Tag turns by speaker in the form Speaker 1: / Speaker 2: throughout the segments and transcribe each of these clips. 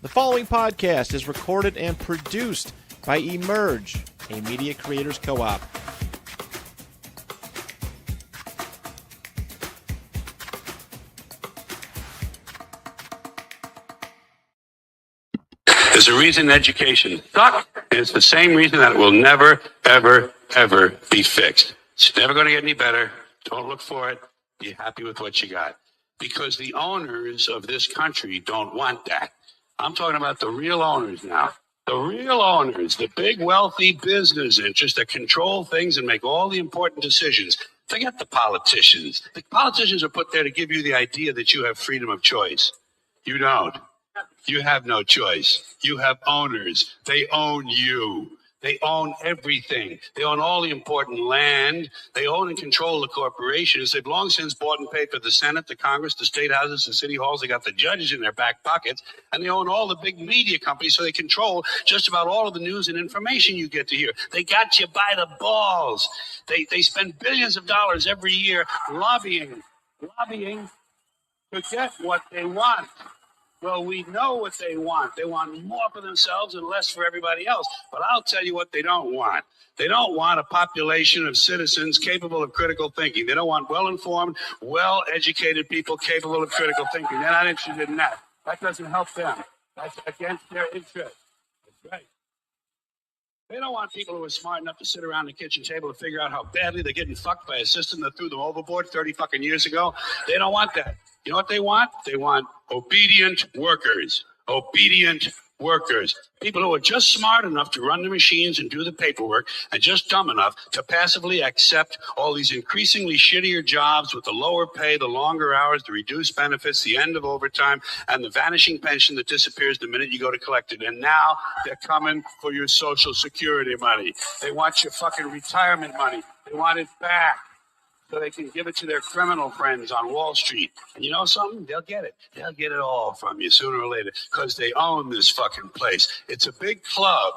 Speaker 1: The following podcast is recorded and produced by Emerge, a media creators co-op.
Speaker 2: There's a reason education sucks, and it's the same reason that it will never, ever, ever be fixed. It's never going to get any better. Don't look for it. Be happy with what you got. Because the owners of this country don't want that. I'm talking about the real owners now. The real owners, the big wealthy business interests that control things and make all the important decisions. Forget the politicians. The politicians are put there to give you the idea that you have freedom of choice. You don't. You have no choice. You have owners. They own you. They own everything. They own all the important land. They own and control the corporations. They've long since bought and paid for the Senate, the Congress, the state houses, the city halls. They got the judges in their back pockets. And they own all the big media companies, so they control just about all of the news and information you get to hear. They got you by the balls. They spend billions of dollars every year lobbying to get what they want. Well, we know what they want. They want more for themselves and less for everybody else. But I'll tell you what they don't want. They don't want a population of citizens capable of critical thinking. They don't want well-informed, well-educated people capable of critical thinking. They're not interested in that. That doesn't help them. That's against their interest. That's right. They don't want people who are smart enough to sit around the kitchen table to figure out how badly they're getting fucked by a system that threw them overboard 30 fucking years ago. They don't want that. You know what they want? They want obedient workers. Obedient workers. People who are just smart enough to run the machines and do the paperwork and just dumb enough to passively accept all these increasingly shittier jobs with the lower pay, the longer hours, the reduced benefits, the end of overtime, and the vanishing pension that disappears the minute you go to collect it. And now they're coming for your Social Security money. They want your fucking retirement money. They want it back, so they can give it to their criminal friends on Wall Street. And you know something? They'll get it. They'll get it all from you sooner or later because they own this fucking place. It's a big club,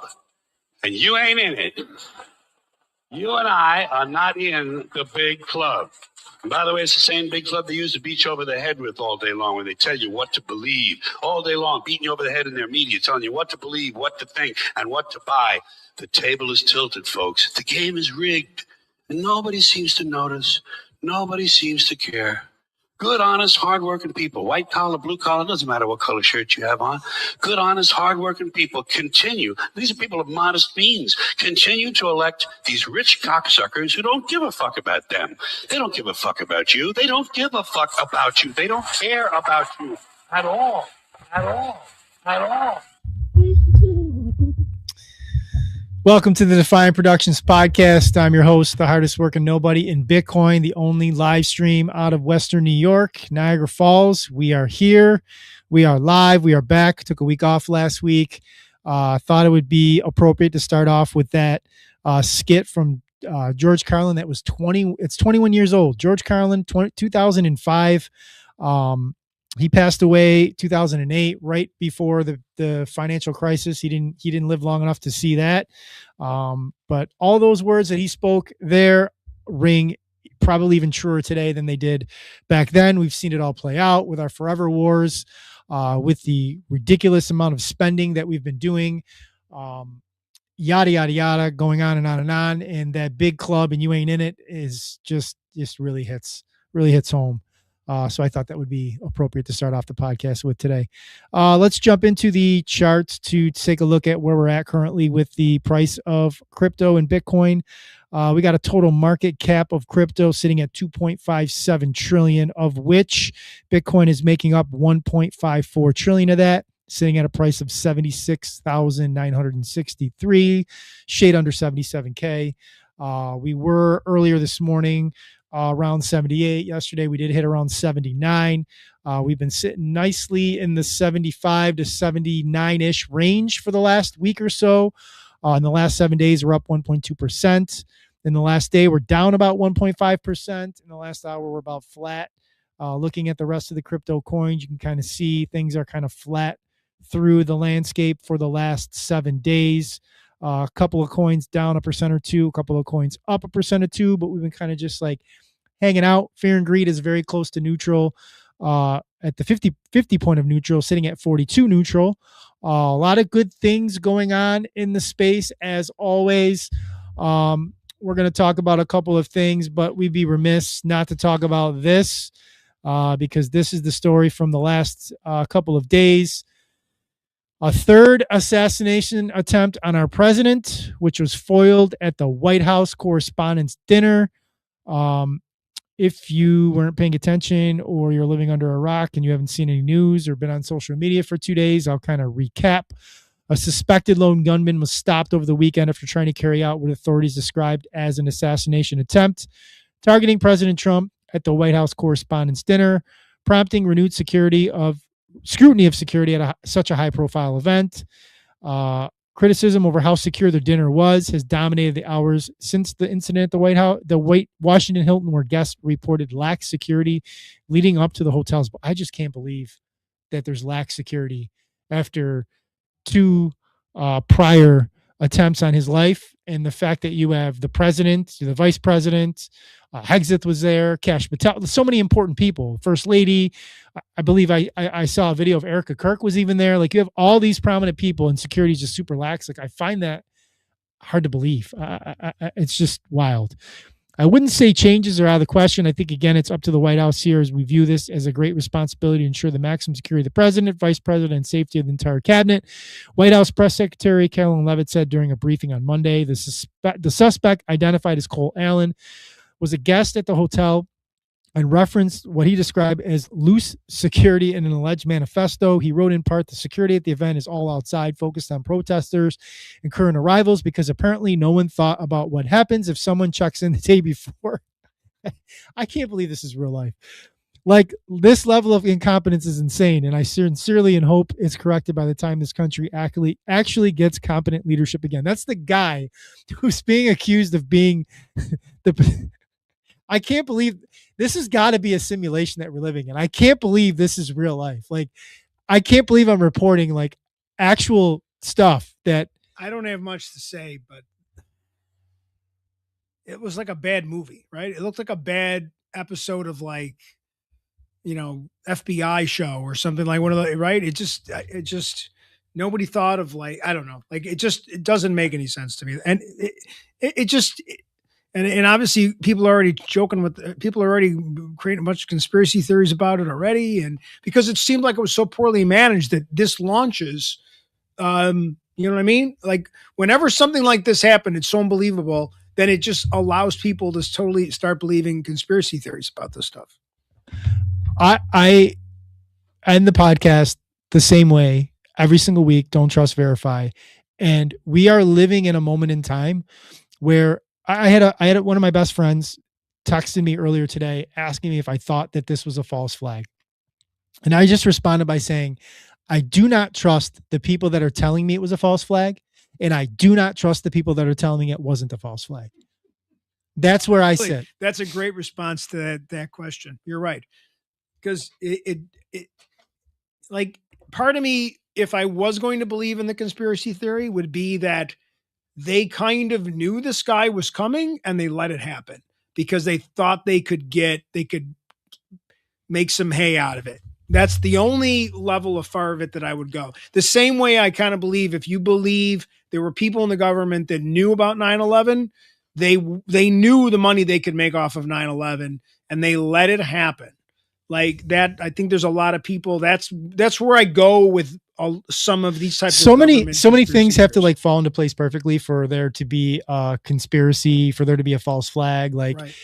Speaker 2: and you ain't in it. You and I are not in the big club. And by the way, it's the same big club they use to beat you over the head with all day long when they tell you what to believe. All day long, beating you over the head in their media, telling you what to believe, what to think, and what to buy. The table is tilted, folks. The game is rigged. And nobody seems to notice. Nobody seems to care. Good, honest, hardworking people, white collar, blue collar, doesn't matter what color shirt you have on. Good, honest, hardworking people continue. These are people of modest means. Continue to elect these rich cocksuckers who don't give a fuck about them. They don't give a fuck about you. They don't give a fuck about you. They don't care about you at all. At all. At all.
Speaker 3: Welcome to the Defion Productions podcast. I'm your host, the hardest working nobody in Bitcoin, the only live stream out of Western New York, Niagara Falls. We are here. We are live. We are back. Took a week off last week. Thought it would be appropriate to start off with that skit from George Carlin that was 21 years old. George Carlin, 2005. He passed away 2008, right before the financial crisis. He didn't live long enough to see that. But all those words that he spoke there ring probably even truer today than they did back then. We've seen it all play out with our forever wars, with the ridiculous amount of spending that we've been doing, yada, yada, yada, going on and on and on. And that big club and you ain't in it is just really hits home. So I thought that would be appropriate to start off the podcast with today. Let's jump into the charts to take a look at where we're at currently with the price of crypto and Bitcoin. We got a total market cap of crypto sitting at 2.57 trillion, of which Bitcoin is making up 1.54 trillion of that, sitting at a price of 76,963, shade under 77K. We were earlier this morning around 78. Yesterday we did hit around 79. We've been sitting nicely in the 75 to 79-ish range for the last week or so. In the last 7 days, we're up 1.2%. In the last day, we're down about 1.5%. In the last hour, we're about flat. Looking at the rest of the crypto coins, you can kind of see things are kind of flat through the landscape for the last 7 days. A couple of coins down 1% or 2%, a couple of coins up 1% or 2%, but we've been kind of just like hanging out. Fear and greed is very close to neutral, at the 50 point of neutral, sitting at 42 neutral. A lot of good things going on in the space, as always. We're going to talk about a couple of things, but we'd be remiss not to talk about this because this is the story from the last couple of days. A third assassination attempt on our president, which was foiled at the White House Correspondents' Dinner. If you weren't paying attention or you're living under a rock and you haven't seen any news or been on social media for 2 days, I'll kind of recap. A suspected lone gunman was stopped over the weekend after trying to carry out what authorities described as an assassination attempt, targeting President Trump at the White House Correspondents' Dinner, prompting renewed scrutiny of security at such a high-profile event. Criticism over how secure the dinner has dominated the hours since the incident at the White House, Washington Hilton, where guests reported lax security leading up to the hotels. But I just can't believe that there's lax security after 2 prior attempts on his life, and the fact that you have the president, the vice president, Hegseth was there, Kash Patel, so many important people, First Lady. I believe I saw a video of Erica Kirk was even there. Like, you have all these prominent people and security is just super lax. Like, I find that hard to believe. It's just wild. I wouldn't say changes are out of the question. I think, again, it's up to the White House here as we view this as a great responsibility to ensure the maximum security of the president, vice president, and safety of the entire cabinet. White House Press Secretary Carolyn Leavitt said during a briefing on Monday, the suspect, identified as Cole Allen, was a guest at the hotel and referenced what he described as loose security in an alleged manifesto. He wrote in part, the security at the event is all outside, focused on protesters and current arrivals, because apparently no one thought about what happens if someone checks in the day before. I can't believe this is real life. Like, this level of incompetence is insane, and I sincerely and hope it's corrected by the time this country actually gets competent leadership again. That's the guy who's being accused of being the... I can't believe this has got to be a simulation that we're living in. I can't believe this is real life. Like, I can't believe I'm reporting like actual stuff that
Speaker 4: I don't have much to say, but it was like a bad movie, right? It looked like a bad episode of, like, FBI show or something, like one of the, right? It just nobody thought of, like, I don't know. Like, it doesn't make any sense to me. And And obviously people are already people are already creating a bunch of conspiracy theories about it already. And because it seemed like it was so poorly managed that this launches, you know what I mean? Like, whenever something like this happened, it's so unbelievable, then it just allows people to totally start believing conspiracy theories about this stuff.
Speaker 3: I end the podcast the same way every single week. Don't trust, verify. And we are living in a moment in time where I had one of my best friends texted me earlier today asking me if I thought that this was a false flag. And I just responded by saying, I do not trust the people that are telling me it was a false flag. And I do not trust the people that are telling me it wasn't a false flag. That's where I sit.
Speaker 4: That's a great response to that question. You're right. Because it like, part of me, if I was going to believe in the conspiracy theory, would be that they kind of knew this guy was coming and they let it happen because they thought they could make some hay out of it. That's the only level of far of it that I would go. The same way I kind of believe, if you believe there were people in the government that knew about 9/11, they knew the money they could make off of 9/11 and they let it happen. Like that, I think there's a lot of people. That's where I go with some of these types.
Speaker 3: So many things have to like fall into place perfectly for there to be a conspiracy, for there to be a false flag. Like, right.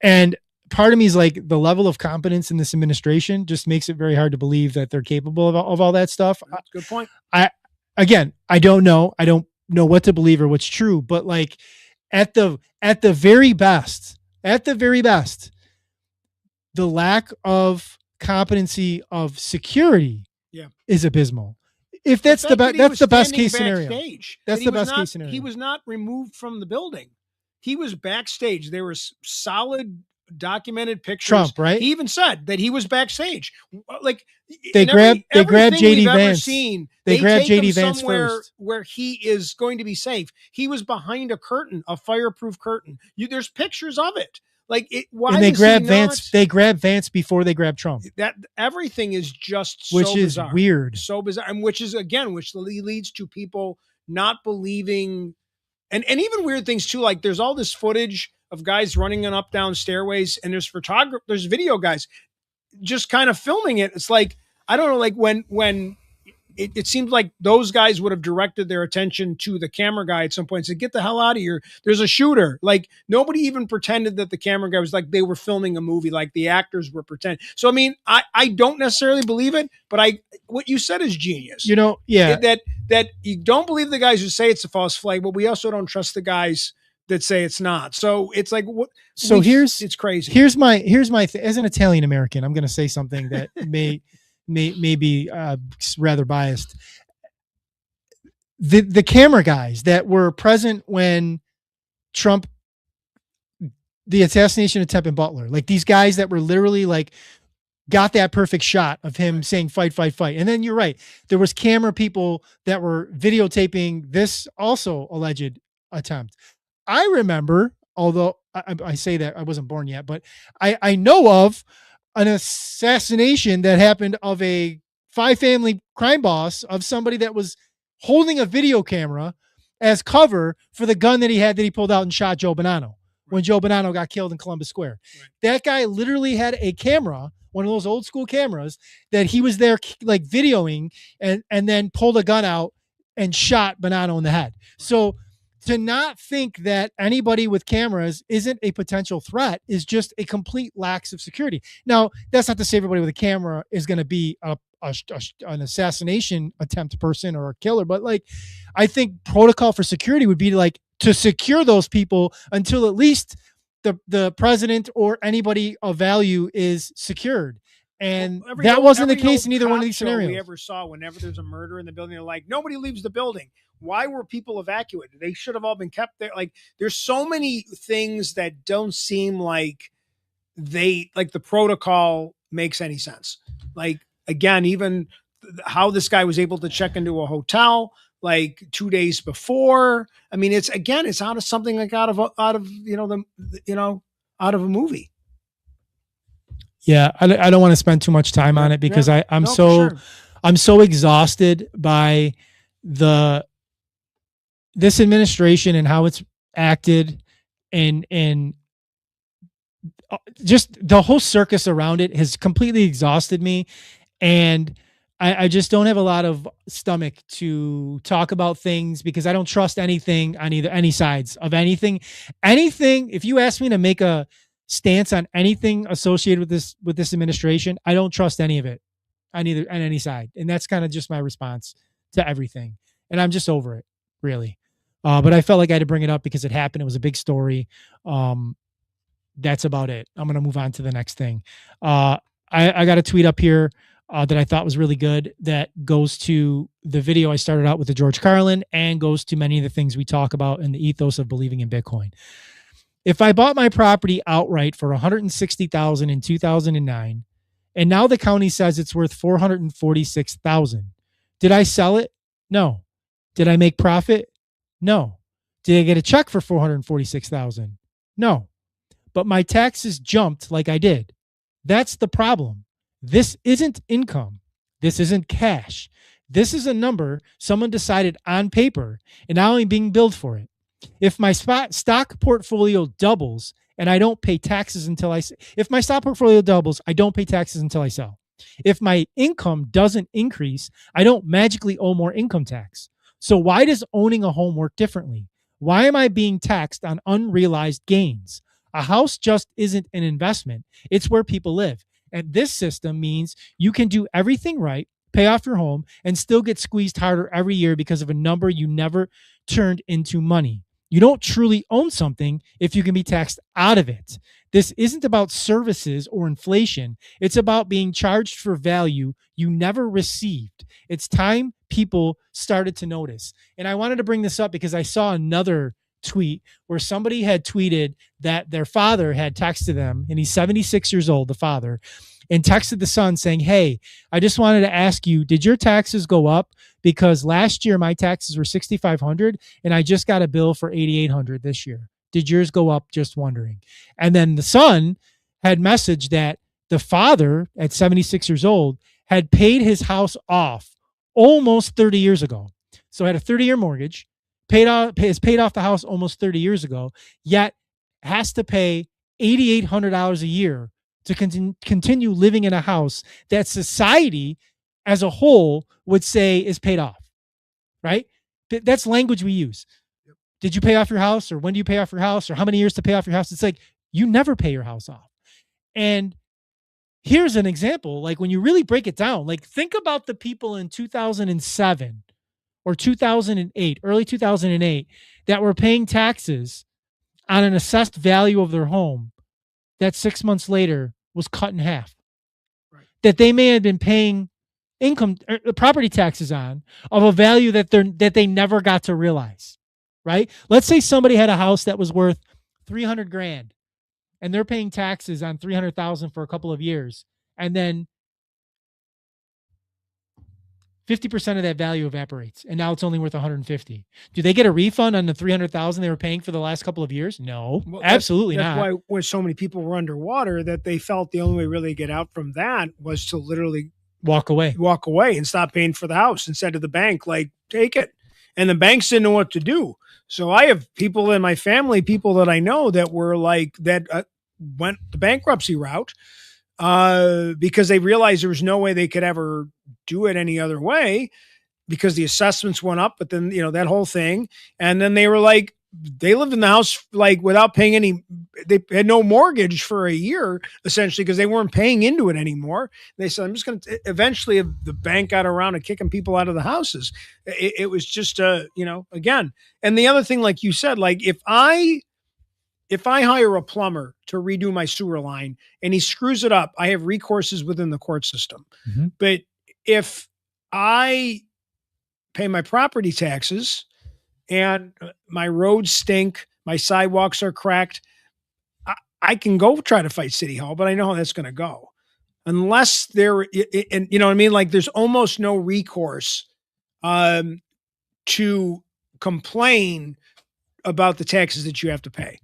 Speaker 3: And part of me is like, the level of competence in this administration just makes it very hard to believe that they're capable of all that stuff.
Speaker 4: That's a good point.
Speaker 3: I don't know. I don't know what to believe or what's true, but like at the very best, the lack of competency of security is abysmal. If that's the best case scenario. That's the best case scenario.
Speaker 4: He was not removed from the building. He was backstage. There was solid documented pictures.
Speaker 3: Trump, right?
Speaker 4: He even said that he was backstage. Like,
Speaker 3: they grabbed JD Vance.
Speaker 4: They
Speaker 3: grabbed JD Vance
Speaker 4: first, where he is going to be safe. He was behind a curtain, a fireproof curtain. There's pictures of it. Like it. Why
Speaker 3: And they
Speaker 4: was he
Speaker 3: grab
Speaker 4: not-
Speaker 3: Vance. They grab Vance before they grab Trump,
Speaker 4: That everything is just so
Speaker 3: which is
Speaker 4: bizarre.
Speaker 3: weird.
Speaker 4: So bizarre, and which leads to people not believing, and even weird things too. Like there's all this footage of guys running up down stairways, and there's video guys just kind of filming it. It's like, I don't know, like when it seems like those guys would have directed their attention to the camera guy at some point and said, get the hell out of here. There's a shooter. Like nobody even pretended that the camera guy was like, they were filming a movie, like the actors were pretending. So, I mean, I don't necessarily believe it, but what you said is genius.
Speaker 3: You know, yeah.
Speaker 4: That you don't believe the guys who say it's a false flag, but we also don't trust the guys that say it's not. So it's like, what?
Speaker 3: So
Speaker 4: it's crazy.
Speaker 3: Here's my as an Italian American, I'm going to say something that may be rather biased. The camera guys that were present when Trump, the assassination attempt in Butler, like these guys that were literally like got that perfect shot of him saying fight, fight, fight. And then you're right. There was camera people that were videotaping this also alleged attempt. I remember, although I say that I wasn't born yet, but I know of an assassination that happened of a 5-family crime boss of somebody that was holding a video camera as cover for the gun that he pulled out and shot Joe Bonanno when Joe Bonanno got killed in Columbus Square. Right. That guy literally had a camera, one of those old school cameras that he was there like videoing and then pulled a gun out and shot Bonanno in the head. So to not think that anybody with cameras isn't a potential threat is just a complete lack of security. Now, that's not to say everybody with a camera is going to be an assassination attempt person or a killer, but like, I think protocol for security would be to secure those people until at least the president or anybody of value is secured. And that wasn't the case in either one of these scenarios.
Speaker 4: We ever saw, whenever there's a murder in the building, they're like, nobody leaves the building. Why were people evacuated? They should have all been kept there. Like, there's so many things that don't seem like the protocol makes any sense. Like, again, even how this guy was able to check into a hotel like 2 days before. I mean, it's out of something like out of a movie.
Speaker 3: Yeah, I don't want to spend too much time on it because I'm so exhausted by this administration and how it's acted and just the whole circus around it has completely exhausted me. And I just don't have a lot of stomach to talk about things because I don't trust anything on any sides of anything. If you ask me to make a stance on anything associated with this administration, I don't trust any of it on any side. And that's kind of just my response to everything. And I'm just over it, really. But I felt like I had to bring it up because it happened. It was a big story. That's about it. I'm going to move on to the next thing. I got a tweet up here that I thought was really good that goes to the video I started out with the George Carlin and goes to many of the things we talk about in the ethos of believing in Bitcoin. If I bought my property outright for $160,000 in 2009, and now the county says it's worth $446,000, did I sell it? No. Did I make profit? No. Did I get a check for $446,000? No. But my taxes jumped like I did. That's the problem. This isn't income. This isn't cash. This is a number someone decided on paper, and now I'm being billed for it. If my stock portfolio doubles and I don't pay taxes until if my stock portfolio doubles, I don't pay taxes until I sell. If my income doesn't increase, I don't magically owe more income tax. So why does owning a home work differently? Why am I being taxed on unrealized gains? A house just isn't an investment. It's where people live. And this system means you can do everything right, pay off your home, and still get squeezed harder every year because of a number you never turned into money. You don't truly own something if you can be taxed out of it. This isn't about services or inflation. It's about being charged for value you never received. It's time people started to notice. And I wanted to bring this up because I saw another tweet where somebody had tweeted that their father had texted them, and he's 76 years old, the father, and texted the son saying, hey, I just wanted to ask you, did your taxes go up? Because last year my taxes were $6,500 and I just got a bill for $8,800 this year. did yours go up? Just wondering. And then the son had messaged that the father at 76 years old had paid his house off almost 30 years ago. So had a 30-year mortgage, paid off the house almost 30 years ago, yet has to pay $8,800 a year to continue living in a house that society as a whole would say is paid off, right? That's language we use. Did you pay off your house, or when do you pay off your house, or how many years to pay off your house? It's like you never pay your house off. And here's an example. Like when you really break it down, like think about the people in 2007 or 2008, early 2008, that were paying taxes on an assessed value of their home that 6 months later was cut in half.
Speaker 4: Right.
Speaker 3: That they may have been paying income property taxes on of a value that they never got to realize. Right? Let's say somebody had a house that was worth 300 grand and they're paying taxes on 300,000 for a couple of years, and then 50% of that value evaporates, and now it's only worth 150. Do they get a refund on the 300,000 they were paying for the last couple of years? No, well, absolutely
Speaker 4: that's
Speaker 3: not.
Speaker 4: Why when so many people were underwater, that they felt the only way really to get out from that was to literally
Speaker 3: walk away
Speaker 4: and stop paying for the house and said to the bank, like, take it. And the banks didn't know what to do. So I have people in my family, people that I know that were like that went the bankruptcy route because they realized there was no way they could ever do it any other way because the assessments went up, but then, that whole thing. And then they were like, they lived in the house like without paying any, they had no mortgage for a year essentially because they weren't paying into it anymore. They said, I'm just going to, eventually the bank got around to kicking people out of the houses. It was just, again. And the other thing, like you said, like if I hire a plumber to redo my sewer line and he screws it up, I have recourses within the court system. Mm-hmm. But if I pay my property taxes and my roads stink, my sidewalks are cracked, I can go try to fight City Hall, but I know how that's going to go. Unless and you know what I mean? Like there's almost no recourse to complain about the taxes that you have to pay.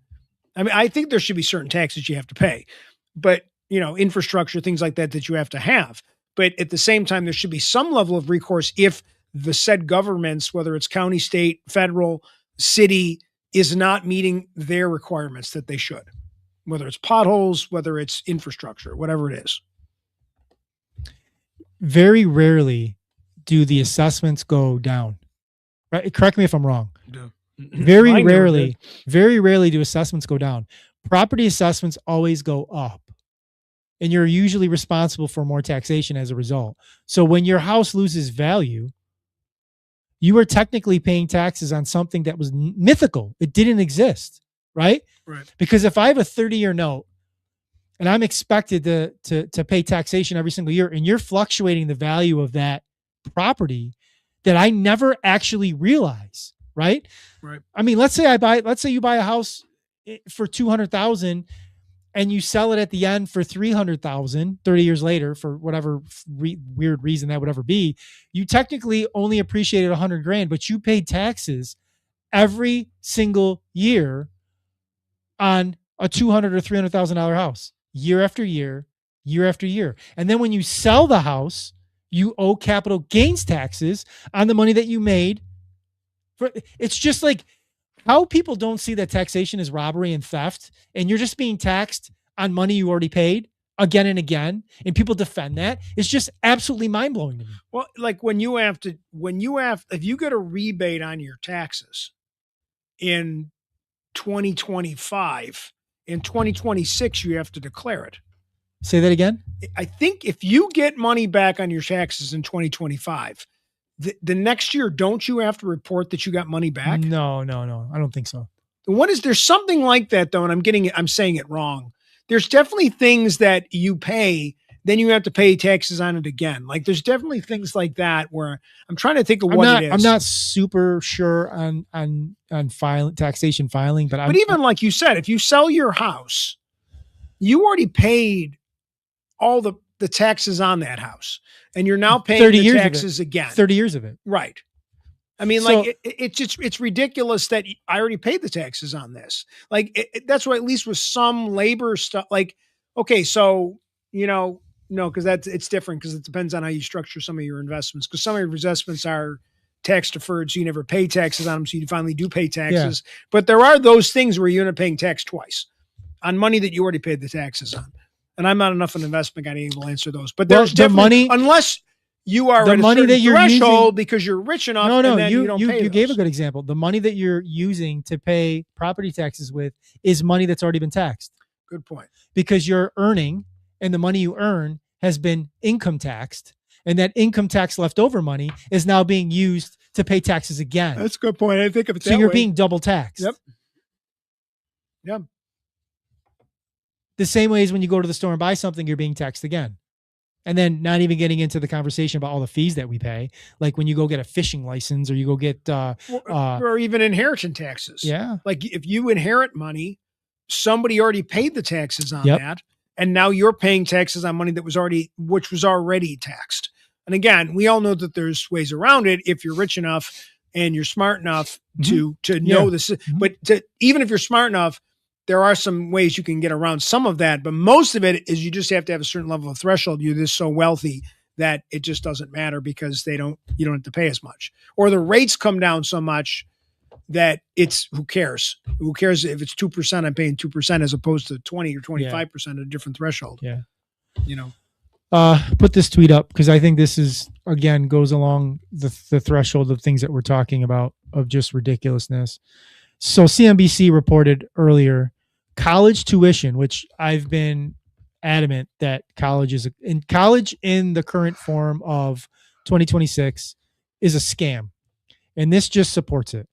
Speaker 4: I mean, I think there should be certain taxes you have to pay, but infrastructure, things like that you have to have. But at the same time, there should be some level of recourse if the said governments, whether it's county, state, federal, city, is not meeting their requirements that they should, whether it's potholes, whether it's infrastructure, whatever it is.
Speaker 3: Very rarely do the assessments go down. Right? Correct me if I'm wrong.
Speaker 4: No.
Speaker 3: Very rarely do assessments go down. Property assessments always go up. And you're usually responsible for more taxation as a result. So when your house loses value, you are technically paying taxes on something that was mythical. It didn't exist, right?
Speaker 4: Right.
Speaker 3: Because if I have a 30-year note and I'm expected to pay taxation every single year, and you're fluctuating the value of that property that I never actually realize, right?
Speaker 4: Right.
Speaker 3: I mean, let's say you buy a house for $200,000 and you sell it at the end for $300,000 30 years later for whatever weird reason that would ever be. You technically only appreciated $100,000, but you paid taxes every single year on a $200,000 or $300,000 house, year after year, year after year. And then when you sell the house, you owe capital gains taxes on the money that you made. It's just like how people don't see that taxation is robbery and theft, and you're just being taxed on money you already paid again and again, and people defend that. It's just absolutely mind-blowing to me.
Speaker 4: Well, like if you get a rebate on your taxes in 2025, in 2026, you have to declare it.
Speaker 3: Say that again?
Speaker 4: I think if you get money back on your taxes in 2025, the next year, don't you have to report that you got money back?
Speaker 3: No. I don't think so.
Speaker 4: There's something like that though, and I'm saying it wrong. There's definitely things that you pay, then you have to pay taxes on it again. Like there's definitely things like that where I'm trying to think of what it is.
Speaker 3: I'm not super sure on taxation filing, but
Speaker 4: even like you said, if you sell your house, you already paid all the taxes on that house, and you're now paying the taxes again.
Speaker 3: 30 years of it.
Speaker 4: Right. I mean,
Speaker 3: So-
Speaker 4: like it's ridiculous that I already paid the taxes on this. Like that's why at least with some labor stuff, like, okay, so, no, because it's different because it depends on how you structure some of your investments. Because some of your investments are tax deferred, so you never pay taxes on them. So you finally do pay taxes. But there are those things where you end up paying tax twice on money that you already paid the taxes on. And I'm not enough of an investment guy to be able to answer those. But there's
Speaker 3: the money,
Speaker 4: unless you are
Speaker 3: the
Speaker 4: at a
Speaker 3: money
Speaker 4: certain
Speaker 3: that you're
Speaker 4: threshold
Speaker 3: using,
Speaker 4: because you're rich enough.
Speaker 3: no,
Speaker 4: and then you don't pay
Speaker 3: you gave a
Speaker 4: those.
Speaker 3: good example. The money that you're using to pay property taxes with is money that's already been taxed.
Speaker 4: Good point.
Speaker 3: Because you're earning, and the money you earn has been income taxed, and that income tax leftover money is now being used to pay taxes again.
Speaker 4: That's a good point. I didn't think of it that
Speaker 3: So you're
Speaker 4: way.
Speaker 3: being double taxed.
Speaker 4: Yep. Yep.
Speaker 3: The same way as when you go to the store and buy something, you're being taxed again. And then not even getting into the conversation about all the fees that we pay, like when you go get a fishing license or you go get
Speaker 4: or even inheritance taxes.
Speaker 3: Yeah.
Speaker 4: Like if you inherit money, somebody already paid the taxes on
Speaker 3: Yep.
Speaker 4: that, and now you're paying taxes on money which was already taxed. And again, we all know that there's ways around it if you're rich enough and you're smart enough to know this. But even if you're smart enough, there are some ways you can get around some of that, but most of it is you just have to have a certain level of threshold. You're just so wealthy that it just doesn't matter because you don't have to pay as much, or the rates come down so much that who cares? Who cares if it's 2%? I'm paying 2% as opposed to 20 or 25% at a different threshold.
Speaker 3: Yeah.
Speaker 4: Put
Speaker 3: this tweet up because I think this is, again, goes along the threshold of things that we're talking about of just ridiculousness. So CNBC reported earlier, college tuition, which I've been adamant that college in the current form of 2026 is a scam. And this just supports it.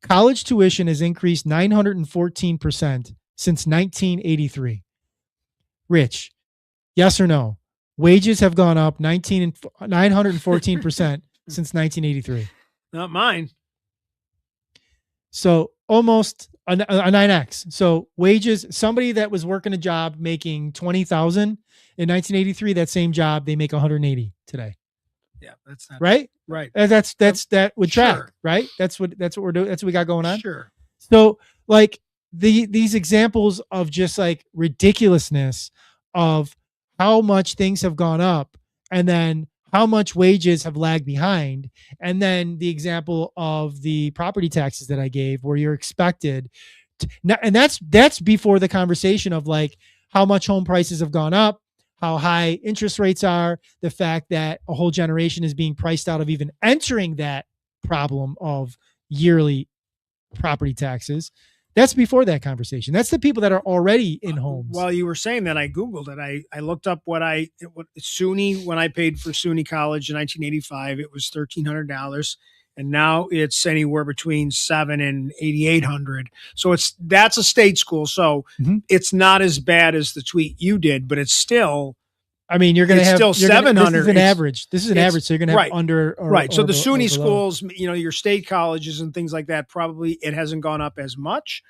Speaker 3: College tuition has increased 914% since 1983. Rich, yes or no? Wages have gone up 914% since 1983.
Speaker 4: Not mine.
Speaker 3: So almost a 9x. So wages, somebody that was working a job making 20,000 in 1983, that same job, they make 180 today.
Speaker 4: Yeah, that's not
Speaker 3: right.
Speaker 4: Right.
Speaker 3: That would track,
Speaker 4: Sure.
Speaker 3: right? That's what we're doing. That's what we got going on.
Speaker 4: Sure.
Speaker 3: So like these examples of just like ridiculousness of how much things have gone up and then how much wages have lagged behind. And then the example of the property taxes that I gave where you're expected to, and that's before the conversation of like how much home prices have gone up, how high interest rates are, the fact that a whole generation is being priced out of even entering that problem of yearly property taxes. That's before that conversation. That's the people that are already in homes.
Speaker 4: While you were saying that, I Googled it. I looked up what SUNY, when I paid for SUNY college in 1985, it was $1,300. And now it's anywhere between $700 and $8,800. So that's a state school. So it's not as bad as the tweet you did, but it's still,
Speaker 3: I mean, you're going to have
Speaker 4: still 700.
Speaker 3: This is an average. This is an average. So you're going to have under.
Speaker 4: Right. So the SUNY schools, your state colleges and things like that, probably it hasn't gone up as much,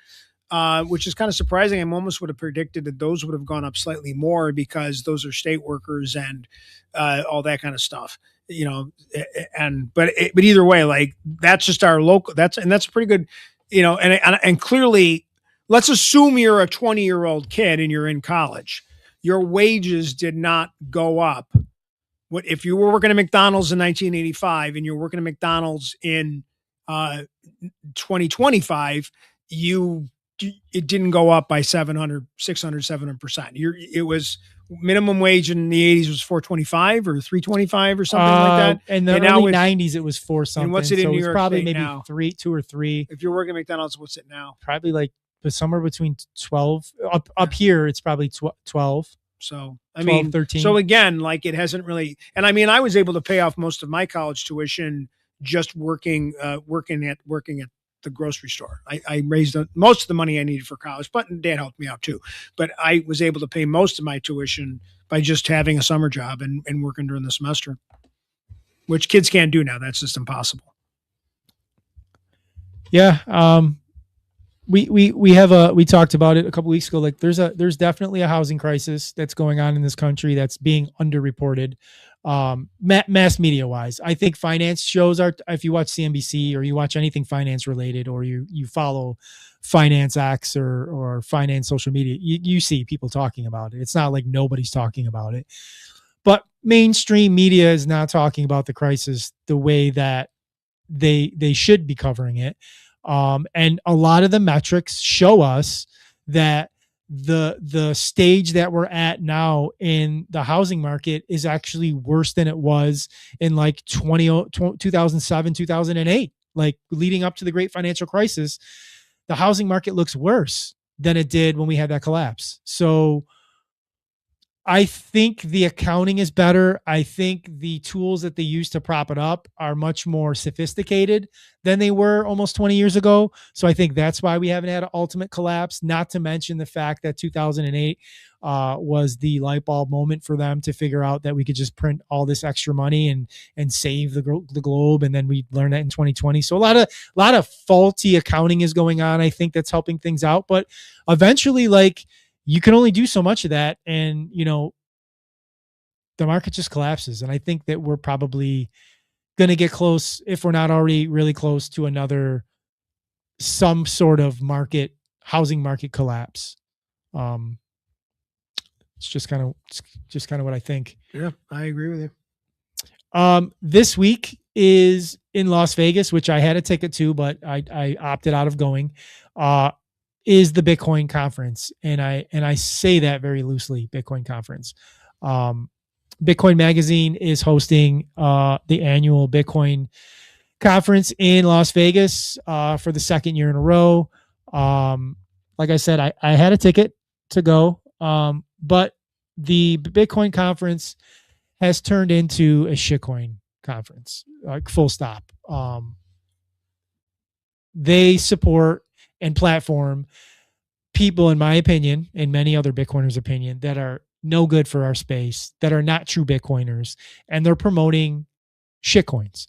Speaker 4: which is kind of surprising. I almost would have predicted that those would have gone up slightly more because those are state workers and all that kind of stuff. But either way, like that's just our local. That's pretty good. And clearly, let's assume you're a 20-year-old kid and you're in college. Your wages did not go up. What if you were working at McDonald's in 1985 and you're working at McDonald's in 2025? It didn't go up by 700%. It was minimum wage in the 80s was $4.25 or $3.25 or something like that.
Speaker 3: In the early 90s, it was $4 something.
Speaker 4: And what's it in
Speaker 3: so
Speaker 4: New
Speaker 3: it's
Speaker 4: York
Speaker 3: probably
Speaker 4: State
Speaker 3: maybe
Speaker 4: now?
Speaker 3: 2 or 3.
Speaker 4: If you're working at McDonald's, what's it now?
Speaker 3: Probably like somewhere between 12 up here. It's probably 12.
Speaker 4: So
Speaker 3: 13.
Speaker 4: So again, like it hasn't really. And I mean, I was able to pay off most of my college tuition just working at the grocery store. I raised most of the money I needed for college, but Dad helped me out too. But I was able to pay most of my tuition by just having a summer job and working during the semester, which kids can't do now. That's just impossible.
Speaker 3: Yeah. We talked about it a couple weeks ago. Like there's definitely a housing crisis that's going on in this country that's being underreported. mass media wise. I think finance shows are, if you watch CNBC or you watch anything finance related, or you follow finance acts or finance social media, you see people talking about it. It's not like nobody's talking about it, but mainstream media is not talking about the crisis the way that they should be covering it. And a lot of the metrics show us that the stage that we're at now in the housing market is actually worse than it was in like 2007, 2008, like leading up to the great financial crisis. The housing market looks worse than it did when we had that collapse. So I think the accounting is better. I think the tools that they use to prop it up are much more sophisticated than they were almost 20 years ago. So I think that's why we haven't had an ultimate collapse, not to mention the fact that 2008 was the light bulb moment for them to figure out that we could just print all this extra money and save the globe. And then we learned that in 2020. So a lot of faulty accounting is going on. I think that's helping things out. But eventually, like, you can only do so much of that. And, the market just collapses. And I think that we're probably going to get close, if we're not already really close to some sort of housing market collapse. It's just kind of what I think.
Speaker 4: Yeah, I agree with you.
Speaker 3: This week is in Las Vegas, which I had a ticket to, but I opted out of going. Is the Bitcoin conference. And I say that very loosely, Bitcoin conference. Bitcoin Magazine is hosting the annual Bitcoin conference in Las Vegas for the second year in a row. Like I said, I had a ticket to go, but the Bitcoin conference has turned into a shitcoin conference, like full stop. They support and platform people, in my opinion, and many other Bitcoiners' opinion, that are no good for our space, that are not true Bitcoiners, and they're promoting shitcoins,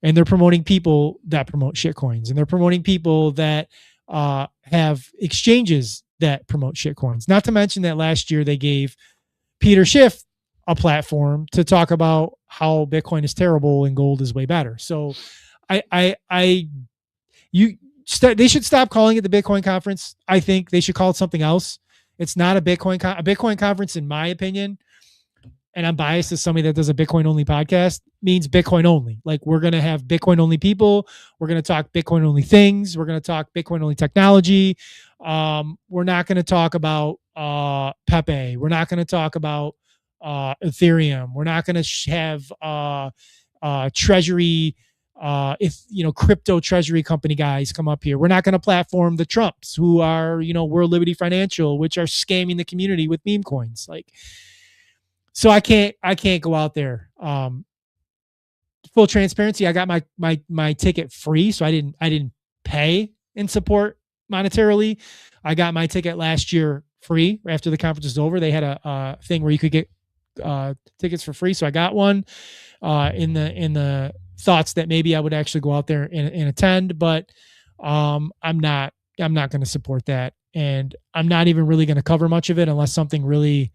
Speaker 3: and they're promoting people that promote shitcoins, and they're promoting people that have exchanges that promote shitcoins. Not to mention that last year they gave Peter Schiff a platform to talk about how Bitcoin is terrible and gold is way better. So they should stop calling it the Bitcoin conference. I think they should call it something else. It's not a Bitcoin conference, in my opinion. And I'm biased as somebody that does a Bitcoin only podcast, means Bitcoin only. Like, we're going to have Bitcoin only people. We're going to talk Bitcoin only things. We're going to talk Bitcoin only technology. We're not going to talk about Pepe. We're not going to talk about Ethereum. We're not going to have treasury, crypto treasury company guys come up here. We're not going to platform the Trumps, who are, World Liberty Financial, which are scamming the community with meme coins. Like, so I can't go out there. Full transparency, I got my ticket free, so I didn't pay in support monetarily. I got my ticket last year free after the conference was over. They had a thing where you could get tickets for free, so I got one in the thoughts that maybe I would actually go out there and attend, but I'm not going to support that, and I'm not even really going to cover much of it unless something really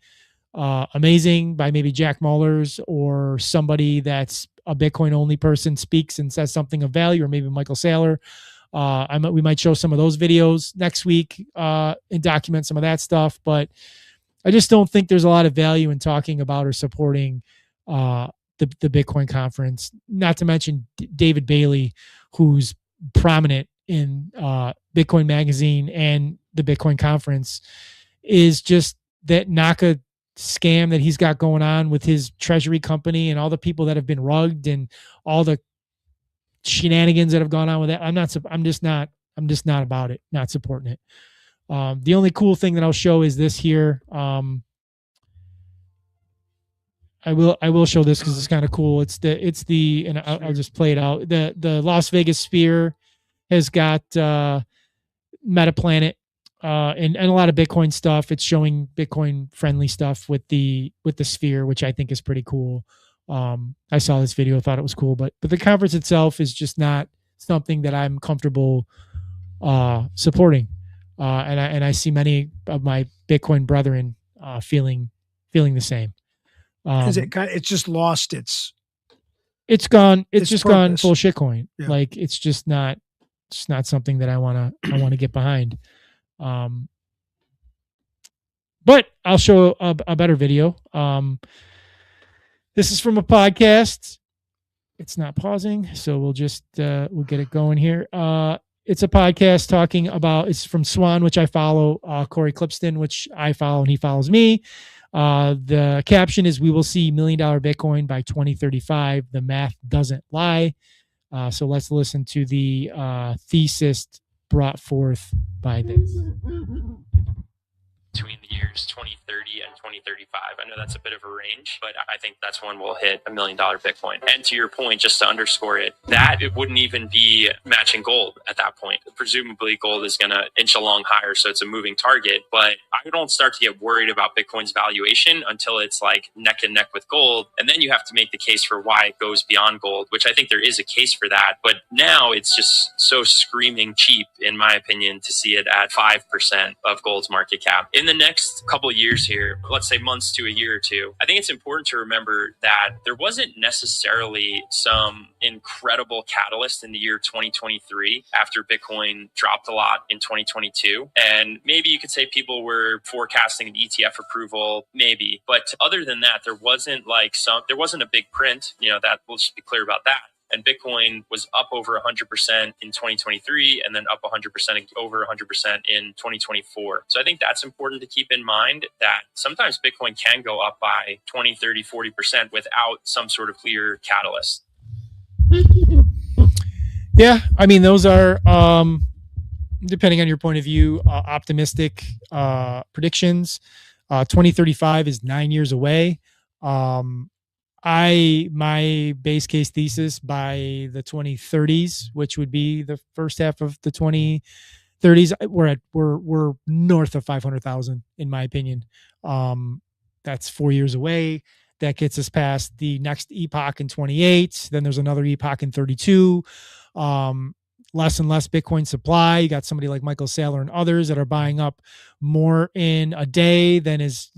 Speaker 3: amazing by maybe Jack Mullers or somebody that's a Bitcoin only person speaks and says something of value, or maybe Michael Saylor. We might show some of those videos next week and document some of that stuff, but I just don't think there's a lot of value in talking about or supporting the Bitcoin conference. Not to mention David Bailey, who's prominent in Bitcoin Magazine and the Bitcoin conference, is just that Naka scam that he's got going on with his treasury company and all the people that have been rugged and all the shenanigans that have gone on with that. I'm just not about it, not supporting it. The only cool thing that I'll show is this here. I will show this because it's kind of cool. It's the and I'll just play it out. The Las Vegas Sphere has got MetaPlanet and a lot of Bitcoin stuff. It's showing Bitcoin friendly stuff with the Sphere, which I think is pretty cool. I saw this video, thought it was cool, but the conference itself is just not something that I'm comfortable supporting. And I see many of my Bitcoin brethren feeling the same.
Speaker 4: Is it kind of, it's just lost its
Speaker 3: gone. It's
Speaker 4: its
Speaker 3: just gone
Speaker 4: purpose.
Speaker 3: full shitcoin.
Speaker 4: Yeah.
Speaker 3: Like it's just not. It's not something that I want to get behind. But I'll show a better video. This is from a podcast. It's not pausing, so we'll just we'll get it going here. It's a podcast talking about. It's from Swan, which I follow. Corey Clipston, which I follow, and he follows me. The caption is, "We will see $1 million Bitcoin by 2035. The math doesn't lie." So let's listen to the thesis brought forth by this.
Speaker 5: Between the years 2030 and 2035. I know that's a bit of a range, but I think that's when we'll hit $1 million Bitcoin. And to your point, just to underscore it, that it wouldn't even be matching gold at that point. Presumably gold is going to inch along higher, so it's a moving target. But I don't start to get worried about Bitcoin's valuation until it's like neck and neck with gold. And then you have to make the case for why it goes beyond gold, which I think there is a case for that. But now it's just so screaming cheap, in my opinion, to see it at 5% of gold's market cap. In the next couple of years here, let's say months to a year or two, I think it's important to remember that there wasn't necessarily some incredible catalyst in the year 2023 after Bitcoin dropped a lot in 2022. And maybe you could say people were forecasting an ETF approval, maybe. But other than that, there wasn't a big print, that we'll just be clear about that. And Bitcoin was up over 100% in 2023 and then up 100%, over 100% in 2024. So I think that's important to keep in mind, that sometimes Bitcoin can go up by 20, 30, 40% without some sort of clear catalyst.
Speaker 3: Yeah, I mean, those are, depending on your point of view, optimistic predictions. 2035 is 9 years away. My base case thesis by the 2030s, which would be the first half of the 2030s, we're north of 500,000 in my opinion. That's 4 years away. That gets us past the next epoch in 28. Then there's another epoch in 32. Less and less Bitcoin supply. You got somebody like Michael Saylor and others that are buying up more in a day than is,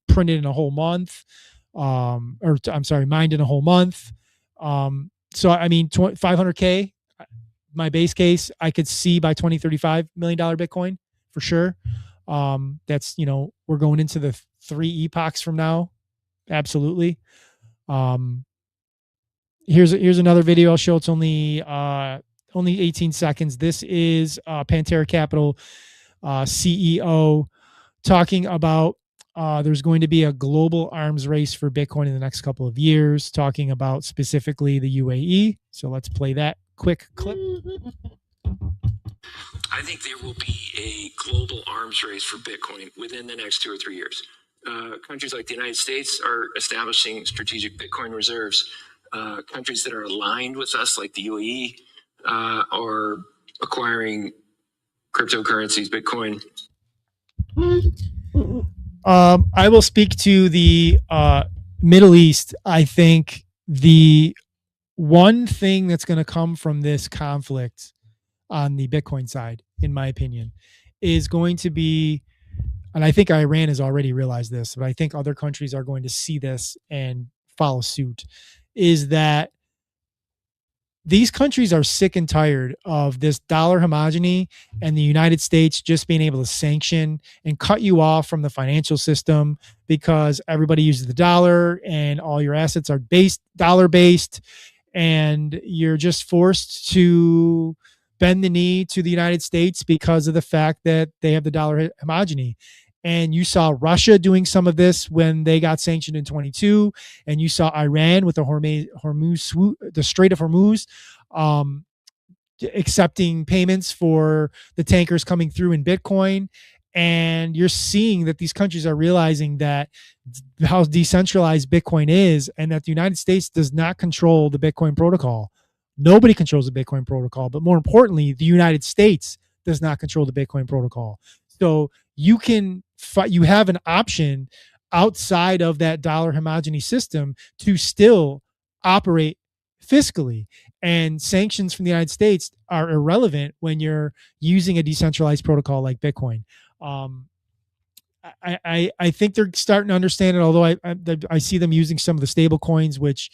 Speaker 3: printed in a whole month. Mined in a whole month. So I mean, 500K, my base case, I could see by 2035 $1 million Bitcoin for sure. That's, we're going into the 3 epochs from now. Absolutely. Here's another video I'll show. It's only 18 seconds. This is Pantera Capital CEO talking about there's going to be a global arms race for Bitcoin in the next couple of years, talking about specifically the UAE. So let's play that quick clip.
Speaker 6: I think there will be a global arms race for Bitcoin within the next 2 or 3 years. Countries like the United States are establishing strategic Bitcoin reserves. Countries that are aligned with us, like the UAE, are acquiring cryptocurrencies, Bitcoin.
Speaker 3: I will speak to the Middle East. I think the one thing that's going to come from this conflict on the Bitcoin side, in my opinion, is going to be, and I think Iran has already realized this, but I think other countries are going to see this and follow suit, is that these countries are sick and tired of this dollar homogeny and the United States just being able to sanction and cut you off from the financial system because everybody uses the dollar and all your assets are dollar based, and you're just forced to bend the knee to the United States because of the fact that they have the dollar homogeny. And you saw Russia doing some of this when they got sanctioned in 22, and you saw Iran with the the Strait of Hormuz, accepting payments for the tankers coming through in Bitcoin. And you're seeing that these countries are realizing that how decentralized Bitcoin is, and that the United States does not control the Bitcoin protocol. Nobody controls the Bitcoin protocol, but more importantly, the United States does not control the Bitcoin protocol. So you have an option outside of that dollar homogeny system to still operate fiscally, and sanctions from the United States are irrelevant when you're using a decentralized protocol like Bitcoin. I think they're starting to understand it. Although I see them using some of the stable coins, which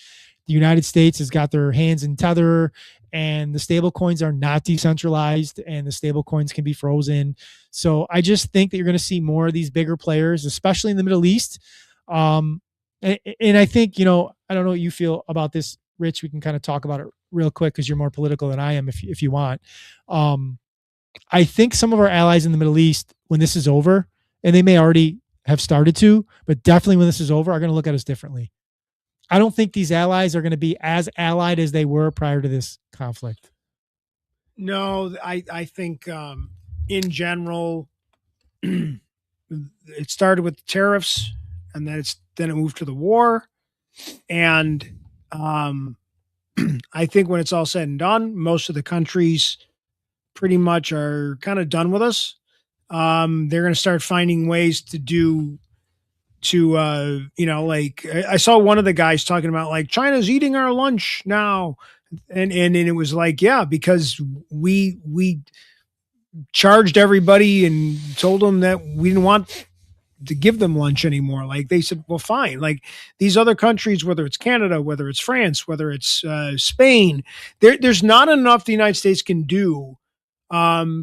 Speaker 3: the United States has got their hands in Tether, and the stable coins are not decentralized, and the stable coins can be frozen. So I just think that you're going to see more of these bigger players, especially in the Middle East. And I think, I don't know what you feel about this, Rich. We can kind of talk about it real quick because you're more political than I am, if you want. I think some of our allies in the Middle East, when this is over, and they may already have started to, but definitely when this is over, are going to look at us differently. I don't think these allies are going to be as allied as they were prior to this conflict.
Speaker 4: No, I think in general, it started with the tariffs, and then it moved to the war, and I think when it's all said and done, most of the countries pretty much are kind of done with us. They're going to start finding ways like I saw one of the guys talking about like China's eating our lunch now. And it was like, yeah, because we charged everybody and told them that we didn't want to give them lunch anymore. Like they said, well, fine. Like these other countries, whether it's Canada, whether it's France, whether it's Spain, there's not enough the United States can do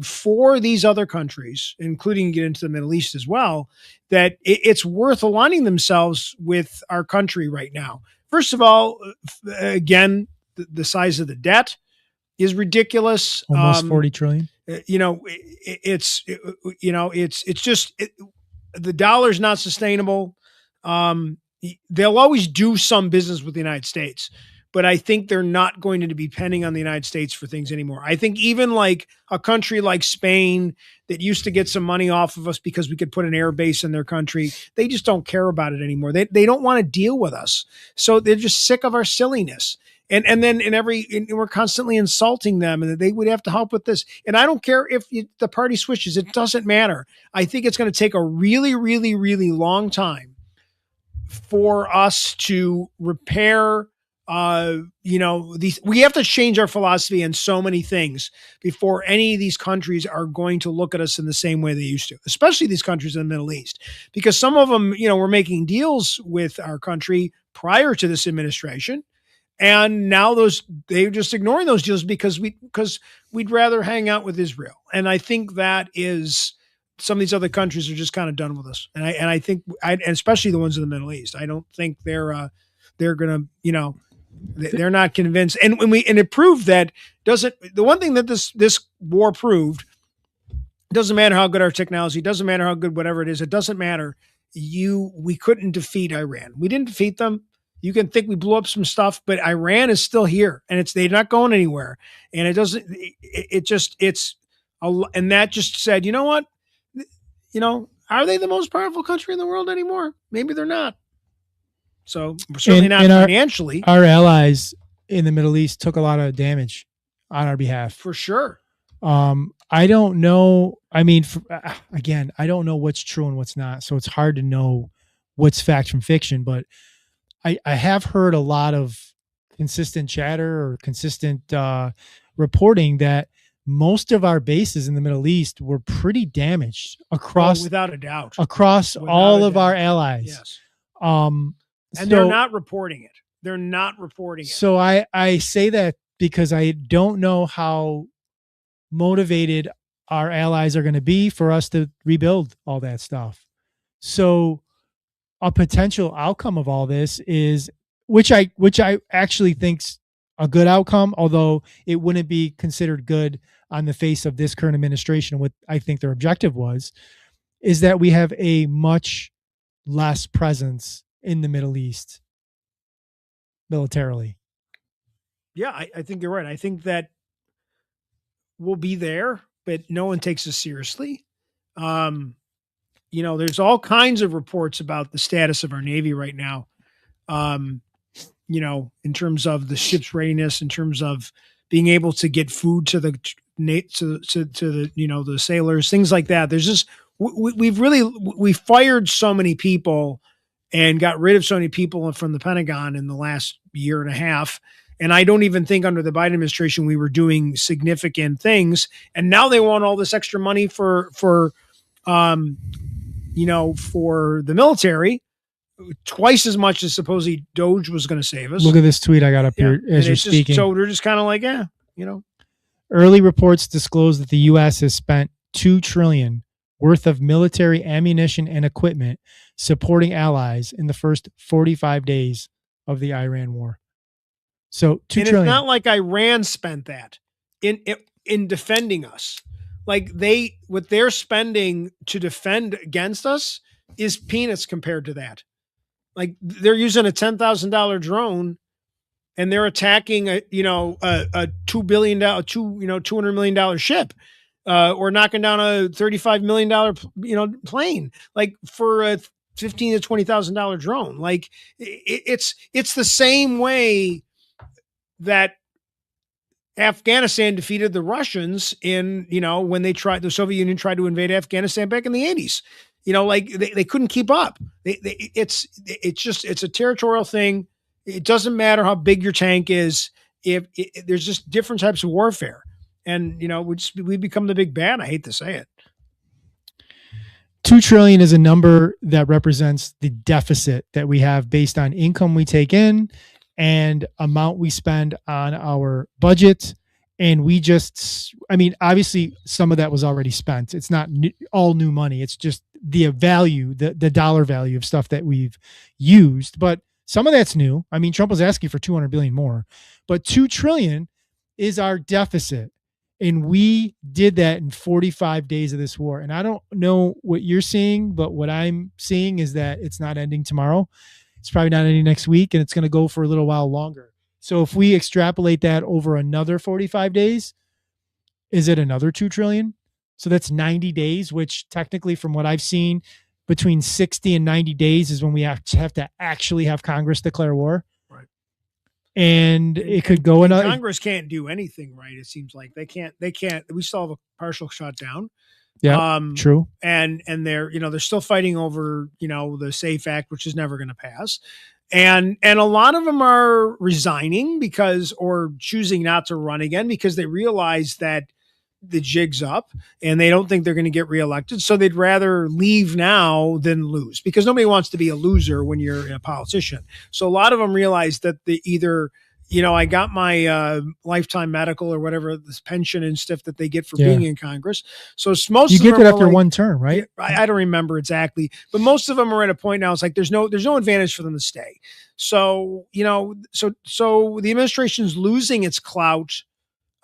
Speaker 4: for these other countries, including get into the Middle East as well, that it's worth aligning themselves with our country right now. First of all, again, the size of the debt is ridiculous.
Speaker 3: Almost 40 trillion.
Speaker 4: It's just the dollar's not sustainable. They'll always do some business with the United States, but I think they're not going to be depending on the United States for things anymore. I think even like a country like Spain that used to get some money off of us because we could put an air base in their country, they just don't care about it anymore. They don't want to deal with us. So they're just sick of our silliness. And then we're constantly insulting them, and they would have to help with this. And I don't care if the party switches; it doesn't matter. I think it's going to take a really, really, really long time for us to repair. We have to change our philosophy in so many things before any of these countries are going to look at us in the same way they used to, especially these countries in the Middle East, because some of them, were making deals with our country prior to this administration. And now they're just ignoring those deals because we'd rather hang out with Israel. And I think that is some of these other countries are just kind of done with us. And I think and especially the ones in the Middle East, I don't think they're going to, they're not convinced. And it proved that the one thing that this war proved, it doesn't matter how good our technology, it doesn't matter how good whatever it is, it doesn't matter. We couldn't defeat Iran. We didn't defeat them. You can think we blew up some stuff, but Iran is still here, and they're not going anywhere. And and that just said, you know what? Are they the most powerful country in the world anymore? Maybe they're not. So certainly not financially.
Speaker 3: Our allies in the Middle East took a lot of damage on our behalf.
Speaker 4: For sure.
Speaker 3: I don't know. I mean, again, I don't know what's true and what's not. So it's hard to know what's fact from fiction, but I have heard a lot of consistent chatter or consistent reporting that most of our bases in the Middle East were pretty damaged across,
Speaker 4: without a doubt,
Speaker 3: across all of our allies.
Speaker 4: Yes. And they're not reporting it. They're not reporting it.
Speaker 3: So I say that because I don't know how motivated our allies are going to be for us to rebuild all that stuff. So a potential outcome of all this is, which I actually think's a good outcome, although it wouldn't be considered good on the face of this current administration. What I think their objective was, is that we have a much less presence in the Middle East militarily.
Speaker 4: Yeah, I think you're right. I think that we'll be there, but no one takes us seriously. There's all kinds of reports about the status of our Navy right now. In terms of the ship's readiness, in terms of being able to get food to the sailors, things like that. There's just we fired so many people and got rid of so many people from the Pentagon in the last year and a half. And I don't even think under the Biden administration we were doing significant things. And now they want all this extra money for for the military, twice as much as supposedly Doge was going to save us.
Speaker 3: Look at this tweet I got up here as you're speaking.
Speaker 4: So they're just kind of like,
Speaker 3: Early reports disclose that the U.S. has spent $2 trillion worth of military ammunition and equipment supporting allies in the first 45 days of the Iran war. So $2 trillion.
Speaker 4: It's not like Iran spent that in defending us. Like what they're spending to defend against us is peanuts compared to that. Like they're using a $10,000 drone and they're attacking a $2 billion, $200 million ship, or knocking down a $35 million, plane, like for a $15,000 to $20,000 drone. Like it's the same way that Afghanistan defeated the Russians in, when the Soviet Union tried to invade Afghanistan back in the 80s. Like they couldn't keep up. It's a territorial thing. It doesn't matter how big your tank is. If there's just different types of warfare, and we become the big bad. I hate to say it.
Speaker 3: $2 trillion is a number that represents the deficit that we have based on income we take in and amount we spend on our budget. And obviously some of that was already spent. It's not all new money. It's just the value, the dollar value of stuff that we've used. But some of that's new. I mean, Trump was asking for 200 billion more, but $2 trillion is our deficit. And we did that in 45 days of this war. And I don't know what you're seeing, but what I'm seeing is that it's not ending tomorrow. It's probably not ending next week, and it's going to go for a little while longer. So if we extrapolate that over another 45 days, is it another 2 trillion? So that's 90 days, which technically from what I've seen, between 60 and 90 days is when we have to actually have Congress declare war.
Speaker 4: Right.
Speaker 3: And it could go another.
Speaker 4: Congress can't do anything, right? It seems like they can't, we still have a partial shutdown.
Speaker 3: Yeah, true.
Speaker 4: And they're still fighting over, the SAFE Act, which is never going to pass. And a lot of them are resigning or choosing not to run again because they realize that the jig's up and they don't think they're going to get reelected. So they'd rather leave now than lose, because nobody wants to be a loser when you're a politician. So a lot of them realize that I got my lifetime medical or whatever, this pension and stuff that they get for being in Congress. So most
Speaker 3: you
Speaker 4: of
Speaker 3: get
Speaker 4: them
Speaker 3: that after one term, right?
Speaker 4: I don't remember exactly, but most of them are at a point now. It's like there's no advantage for them to stay. So so the administration's losing its clout.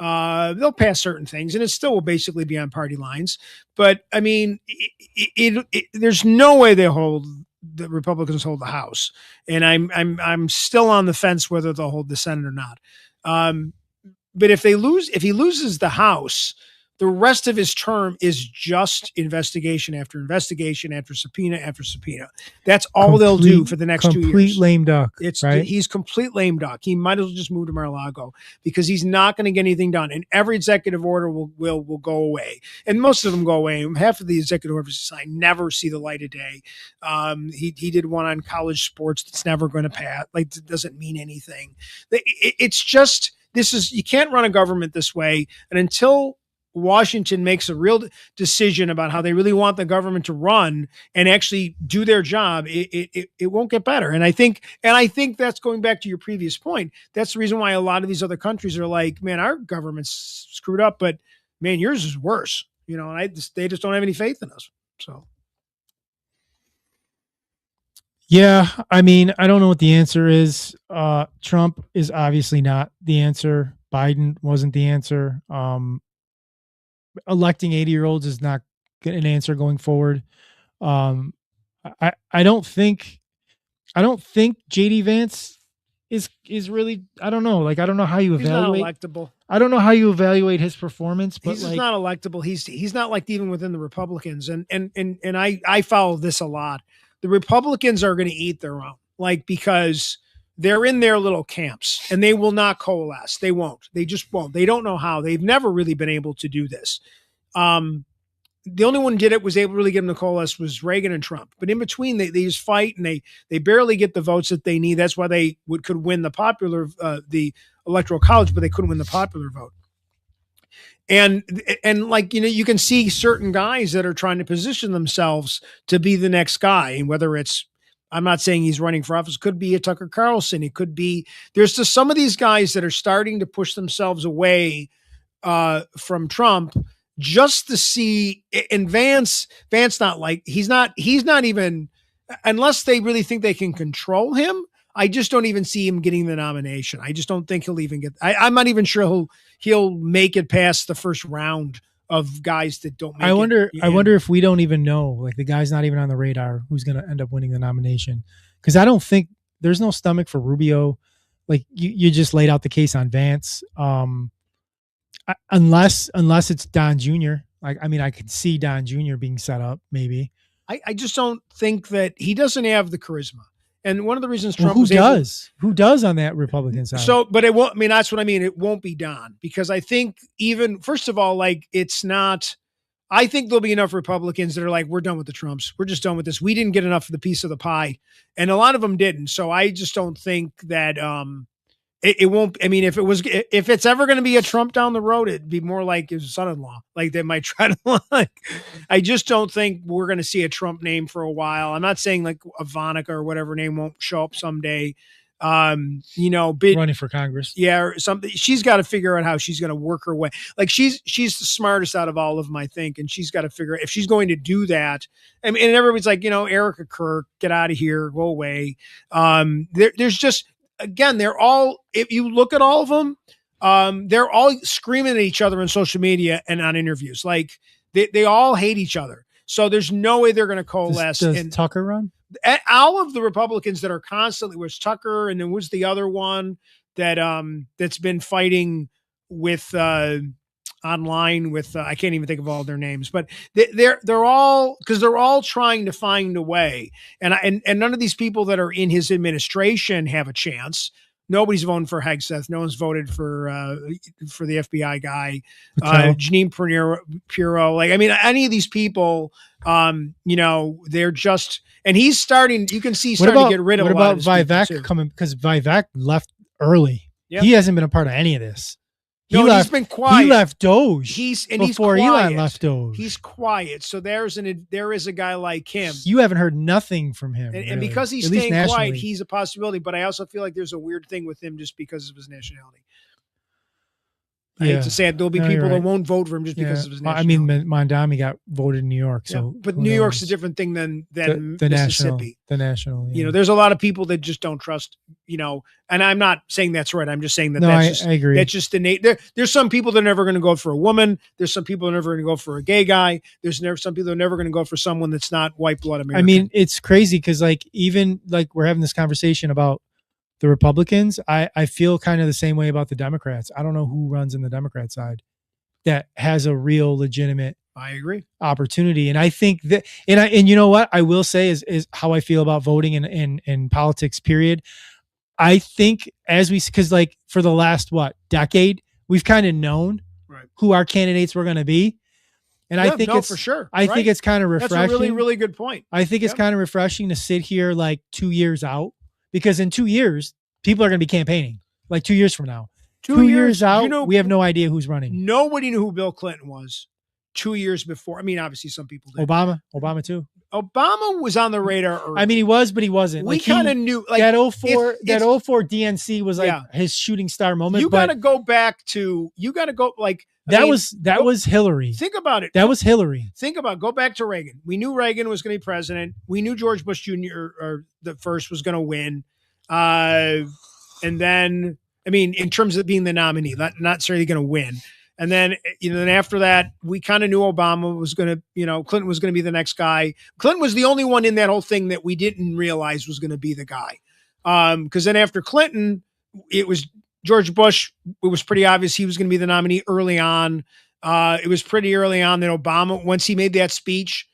Speaker 4: They'll pass certain things, and it still will basically be on party lines. But I mean, there's no way the Republicans hold the House, and I'm still on the fence whether they'll hold the Senate or not. But if he loses the House, the rest of his term is just investigation after investigation after subpoena after subpoena. That's all they'll do for the next 2 years.
Speaker 3: Complete lame duck. Right?
Speaker 4: He's complete lame duck. He might as well just move to Mar-a-Lago because he's not going to get anything done. And every executive order will go away. And most of them go away. Half of the executive orders he signed never see the light of day. He did one on college sports that's never going to pass. Like, it doesn't mean anything. It's just, you can't run a government this way. And until Washington makes a real decision about how they really want the government to run and actually do their job, it won't get better. And I think that's going back to your previous point. That's the reason why a lot of these other countries are like, man, our government's screwed up, but man, yours is worse. And they just don't have any faith in us. So.
Speaker 3: Yeah, I mean, I don't know what the answer is. Trump is obviously not the answer. Biden wasn't the answer. Electing 80-year-olds is not an answer going forward. I don't think JD Vance is really, I don't know. Like, I don't know how you evaluate.
Speaker 4: He's not electable.
Speaker 3: I don't know how you evaluate his performance, but
Speaker 4: he's not electable. He's not liked even within the Republicans. And I follow this a lot. The Republicans are going to eat their own, because they're in their little camps and they will not coalesce. They won't. They just won't. They don't know how. They've never really been able to do this. The only one was able to really get them to coalesce was Reagan and Trump. But in between, they just fight and they barely get the votes that they need. That's why they could win the electoral college, but they couldn't win the popular vote. And like, you can see certain guys that are trying to position themselves to be the next guy. And whether it's, I'm not saying he's running for office, could be a Tucker Carlson. It could be, there's just some of these guys that are starting to push themselves away from Trump just to see. And Vance not like, he's not even, unless they really think they can control him. I just don't even see him getting the nomination. I just don't think he'll even get. I'm not even sure he'll make it past the first round of guys that don't make it.
Speaker 3: I wonder if we don't even know, like the guy's not even on the radar, who's going to end up winning the nomination. Because I don't think there's no stomach for Rubio. Like you just laid out the case on Vance. Unless it's Don Jr. Like, I mean, I could see Don Jr. being set up maybe.
Speaker 4: I just don't think that he doesn't have the charisma. And one of the reasons Trump
Speaker 3: who does on that Republican side?
Speaker 4: So, but it won't, I mean, that's what I mean. It won't be Don, because I think even, first of all, like it's not, I think there'll be enough Republicans that are like, we're done with the Trumps. We're just done with this. We didn't get enough of the piece of the pie. And a lot of them didn't. So I just don't think that, it won't. I mean, if it's ever going to be a Trump down the road, it'd be more like his son-in-law. Like they might try to like. I just don't think we're going to see a Trump name for a while. I'm not saying like Ivanka or whatever name won't show up someday.
Speaker 3: Running for Congress,
Speaker 4: yeah, or something. She's got to figure out how she's going to work her way. Like she's the smartest out of all of them, I think, and she's got to figure out if she's going to do that. I mean, and everybody's like, Erica Kirk, get out of here, go away. There's just. Again, they're all, if you look at all of them, they're all screaming at each other on social media and on interviews. Like they all hate each other. So there's no way they're going to coalesce.
Speaker 3: Does Tucker run?
Speaker 4: All of the Republicans that are constantly, was Tucker, and then was the other one that that's been fighting with online with I can't even think of all their names, but they're all, because they're all trying to find a way, and none of these people that are in his administration have a chance. Nobody's voting for Hegseth. No one's voted for the FBI guy, Janine Pirro. Like, I mean, any of these people, they're just, and he's starting. You can see he's starting to get rid of.
Speaker 3: What about Vivek coming? Because Vivek left early. Yep. He hasn't been a part of any of this.
Speaker 4: He's been quiet.
Speaker 3: He left Doge before
Speaker 4: Elon
Speaker 3: left Doge.
Speaker 4: He's quiet. So there is a guy like him.
Speaker 3: You haven't heard nothing from him.
Speaker 4: And because he's staying quiet, he's a possibility. But I also feel like there's a weird thing with him just because of his nationality. I hate to say it. There'll be people that won't vote for him just because of his nationality.
Speaker 3: I mean, Mondami got voted in New York. So,
Speaker 4: but New York's a different thing than
Speaker 3: the
Speaker 4: Mississippi.
Speaker 3: National.
Speaker 4: Yeah. There's a lot of people that just don't trust, and I'm not saying that's right. I'm just saying that
Speaker 3: I agree.
Speaker 4: That's just there's some people that are never going to go for a woman. There's some people that are never going to go for a gay guy. There's some people that are never going to go for someone that's not white blood American.
Speaker 3: I mean, it's crazy because even we're having this conversation about the Republicans. I feel kind of the same way about the Democrats. I don't know who runs in the Democrat side that has a real legitimate opportunity. And I think that, and you know what I will say is how I feel about voting in politics, period. I think because for the last decade, we've kind of known who our candidates were going to be. And I think it's
Speaker 4: for sure.
Speaker 3: I think it's kind of refreshing.
Speaker 4: That's a really, really good point.
Speaker 3: I think it's kind of refreshing to sit here 2 years out, because in 2 years, people are going to be campaigning 2 years from now. 2 years out, we have no idea who's running.
Speaker 4: Nobody knew who Bill Clinton was 2 years before. I mean, obviously some people did.
Speaker 3: Obama too.
Speaker 4: Obama was on the radar early.
Speaker 3: I mean, he was, but he wasn't.
Speaker 4: We kind of knew
Speaker 3: that 04 DNC was his shooting star moment.
Speaker 4: You got to go back to
Speaker 3: that was Hillary.
Speaker 4: Think about it.
Speaker 3: That was Hillary.
Speaker 4: Go back to Reagan. We knew Reagan was going to be president. We knew George Bush Jr. or the first was going to win. And then, I mean, in terms of being the nominee, not necessarily going to win. And then, then after that, we kind of knew Obama was going to, Clinton was going to be the next guy. Clinton was the only one in that whole thing that we didn't realize was going to be the guy. Because then after Clinton, it was George Bush. It was pretty obvious he was going to be the nominee early on. It was pretty early on that Obama, once he made that speech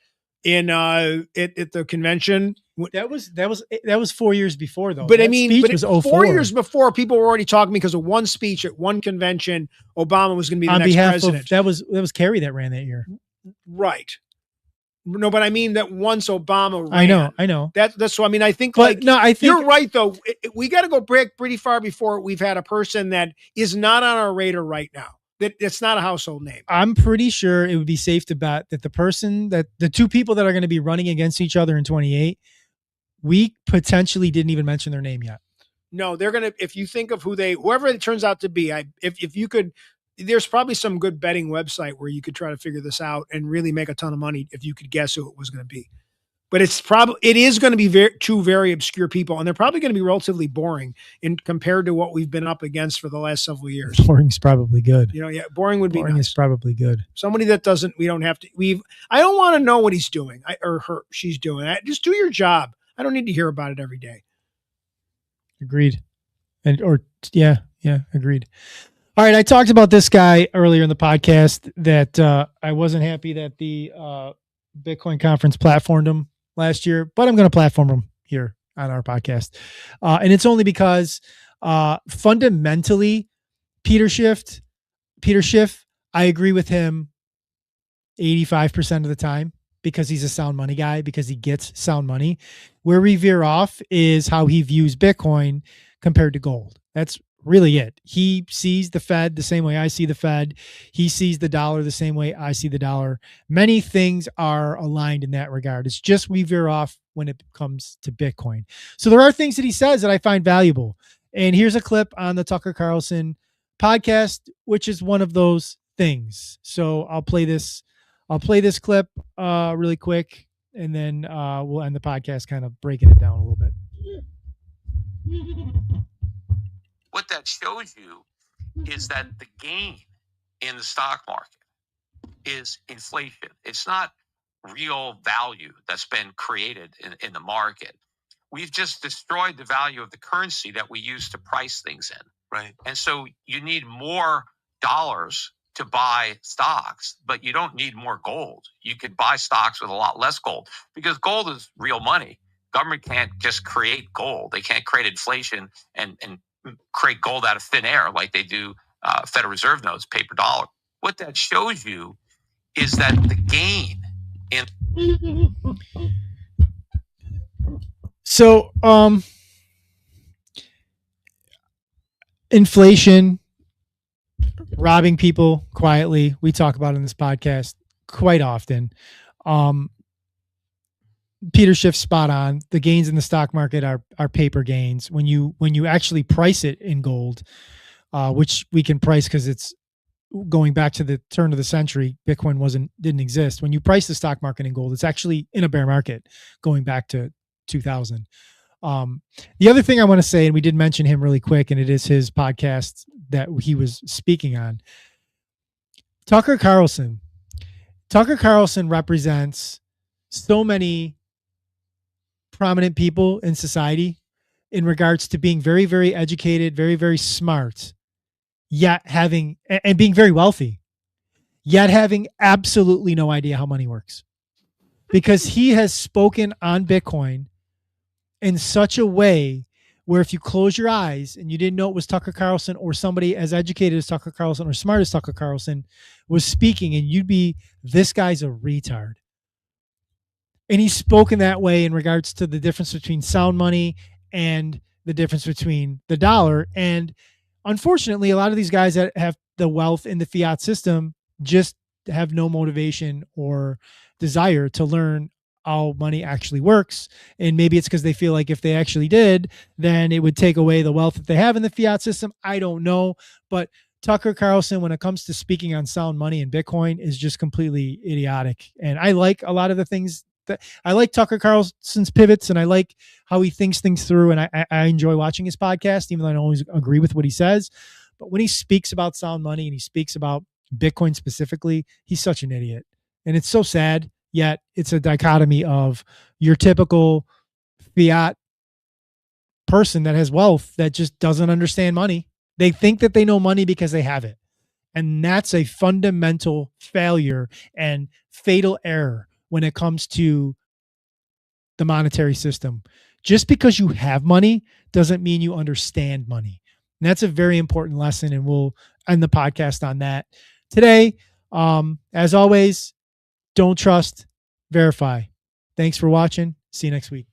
Speaker 4: at the convention.
Speaker 3: That was 4 years before, though.
Speaker 4: But I mean,
Speaker 3: was 04.
Speaker 4: 4 years before, people were already talking because of one speech at one convention. Obama was going to be the next president.
Speaker 3: That was Kerry that ran that year,
Speaker 4: right? No, but I mean that once Obama ran.
Speaker 3: I know.
Speaker 4: That's so. I mean, I think
Speaker 3: I think
Speaker 4: you're right though. We got to go pretty far before we've had a person that is not on our radar right now. that it's not a household name.
Speaker 3: I'm pretty sure it would be safe to bet that the two people that are going to be running against each other in 28, we potentially didn't even mention their name yet.
Speaker 4: No, they're going to, if you think of whoever it turns out to be, if you could, there's probably some good betting website where you could try to figure this out and really make a ton of money if you could guess who it was going to be. But it is going to be two very obscure people, and they're probably going to be relatively boring compared to what we've been up against for the last several years.
Speaker 3: Boring's probably good.
Speaker 4: Boring would be
Speaker 3: boring
Speaker 4: nice.
Speaker 3: Is probably good.
Speaker 4: Somebody that we don't have to, I don't want to know what he's doing she's doing. Just do your job. I don't need to hear about it every day.
Speaker 3: Agreed. Agreed. All right. I talked about this guy earlier in the podcast that I wasn't happy that the Bitcoin conference platformed him last year, but I'm going to platform him here on our podcast. And it's only because fundamentally, Peter Schiff, I agree with him 85% of the time because he's a sound money guy, because he gets sound money. Where we veer off is how he views Bitcoin compared to gold. That's really it. He sees the Fed the same way I see the Fed. He sees the dollar the same way I see the dollar. Many things are aligned in that regard. It's just we veer off when it comes to Bitcoin. So there are things that he says that I find valuable. And here's a clip on the Tucker Carlson podcast, which is one of those things. So I'll play this clip really quick, and then we'll end the podcast kind of breaking it down a little bit.
Speaker 7: What that shows you is that the gain in the stock market is inflation. It's not real value that's been created in the market. We've just destroyed the value of the currency that we use to price things in.
Speaker 8: Right.
Speaker 7: And so you need more dollars to buy stocks, but you don't need more gold. You could buy stocks with a lot less gold because gold is real money. Government can't just create gold. They can't create inflation and create gold out of thin air like they do Federal Reserve notes, paper dollar. What that shows you is that the gain in...
Speaker 3: So, inflation, robbing people quietly, we talk about in this podcast quite often. Peter Schiff's spot on. The gains in the stock market are paper gains. When you actually price it in gold, which we can price because it's going back to the turn of the century, Bitcoin didn't exist. When you price the stock market in gold, it's actually in a bear market going back to 2000. The other thing I want to say, and we did mention him really quick, and it is his podcast that he was speaking on. Tucker Carlson represents so many prominent people in society in regards to being very, very educated, very, very smart, yet being very wealthy, yet having absolutely no idea how money works. Because he has spoken on Bitcoin in such a way where if you close your eyes and you didn't know it was Tucker Carlson or somebody as educated as Tucker Carlson or smart as Tucker Carlson was speaking, and you'd be, this guy's a retard. And he's spoken that way in regards to the difference between sound money and the difference between the dollar. And unfortunately, a lot of these guys that have the wealth in the fiat system just have no motivation or desire to learn how money actually works. And maybe it's because they feel like if they actually did, then it would take away the wealth that they have in the fiat system. I don't know. But Tucker Carlson, when it comes to speaking on sound money and Bitcoin, is just completely idiotic. And I like a lot of the things that I like Tucker Carlson's pivots, and I like how he thinks things through. And I enjoy watching his podcast, even though I don't always agree with what he says. But when he speaks about sound money and he speaks about Bitcoin specifically, he's such an idiot. And it's so sad, yet it's a dichotomy of your typical fiat person that has wealth that just doesn't understand money. They think that they know money because they have it. And that's a fundamental failure and fatal error when it comes to the monetary system. Just because you have money doesn't mean you understand money. And that's a very important lesson, and we'll end the podcast on that today. As always, don't trust, verify. Thanks for watching. See you next week.